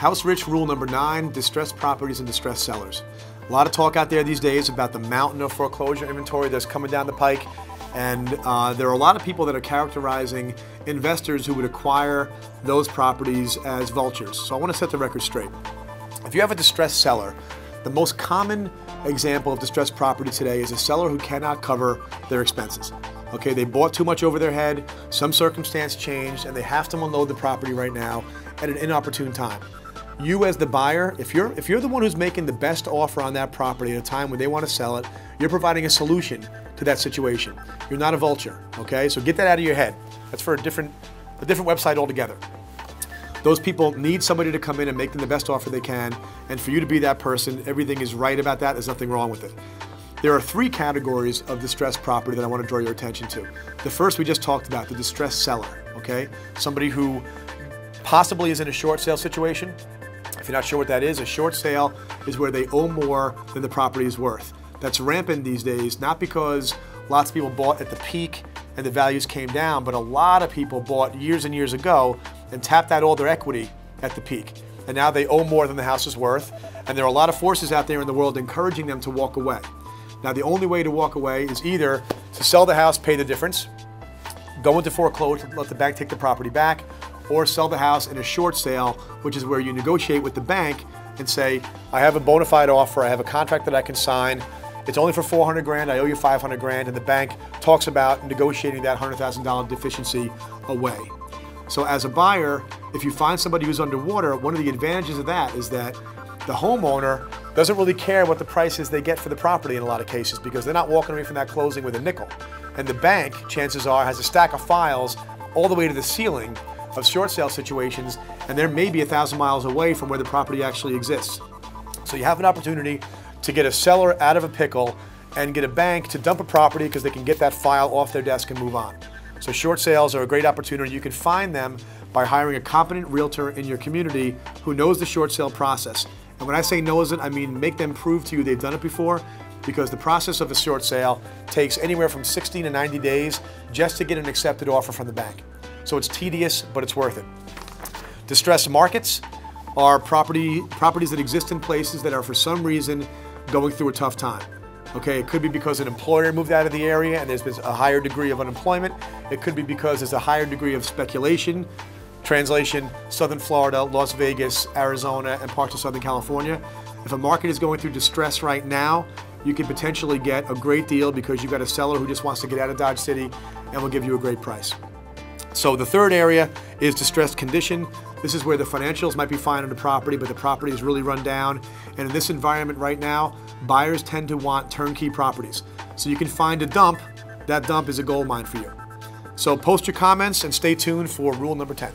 House Rich rule number 9, distressed properties and distressed sellers. A lot of talk out there these days about the mountain of foreclosure inventory that's coming down the pike. And there are a lot of people that are characterizing investors who would acquire those properties as vultures. So I want to set the record straight. If you have a distressed seller, the most common example of distressed property today is a seller who cannot cover their expenses. Okay, they bought too much over their head, some circumstance changed, and they have to unload the property right now at an inopportune time. You as the buyer, if you're the one who's making the best offer on that property at a time when they want to sell it, you're providing a solution to that situation. You're not a vulture, okay? So get that out of your head. That's for a different website altogether. Those people need somebody to come in and make them the best offer they can, and for you to be that person, everything is right about that, there's nothing wrong with it. There are 3 categories of distressed property that I want to draw your attention to. The first we just talked about, the distressed seller, okay? Somebody who possibly is in a short sale situation. If you're not sure what that is, a short sale is where they owe more than the property is worth. That's rampant these days, not because lots of people bought at the peak and the values came down, but a lot of people bought years and years ago and tapped out all their equity at the peak. And now they owe more than the house is worth. And there are a lot of forces out there in the world encouraging them to walk away. Now, the only way to walk away is either to sell the house, pay the difference, go into foreclosure, let the bank take the property back, or sell the house in a short sale, which is where you negotiate with the bank and say, I have a bona fide offer, I have a contract that I can sign, it's only for 400 grand, I owe you 500 grand, and the bank talks about negotiating that $100,000 deficiency away. So as a buyer, if you find somebody who's underwater, one of the advantages of that is that the homeowner doesn't really care what the price is they get for the property in a lot of cases, because they're not walking away from that closing with a nickel. And the bank, chances are, has a stack of files all the way to the ceiling of short sale situations, and they're maybe 1,000 miles away from where the property actually exists. So you have an opportunity to get a seller out of a pickle and get a bank to dump a property because they can get that file off their desk and move on. So short sales are a great opportunity. You can find them by hiring a competent realtor in your community who knows the short sale process. And when I say knows it, I mean make them prove to you they've done it before, because the process of a short sale takes anywhere from 60 to 90 days just to get an accepted offer from the bank. So it's tedious, but it's worth it. Distressed markets are properties that exist in places that are for some reason going through a tough time. Okay, it could be because an employer moved out of the area and there's been a higher degree of unemployment. It could be because there's a higher degree of speculation. Translation, Southern Florida, Las Vegas, Arizona, and parts of Southern California. If a market is going through distress right now, you can potentially get a great deal because you've got a seller who just wants to get out of Dodge City and will give you a great price. So the third area is distressed condition. This is where the financials might be fine on the property, but the property is really run down. And in this environment right now, buyers tend to want turnkey properties. So you can find a dump. That dump is a gold mine for you. So post your comments and stay tuned for rule number 10.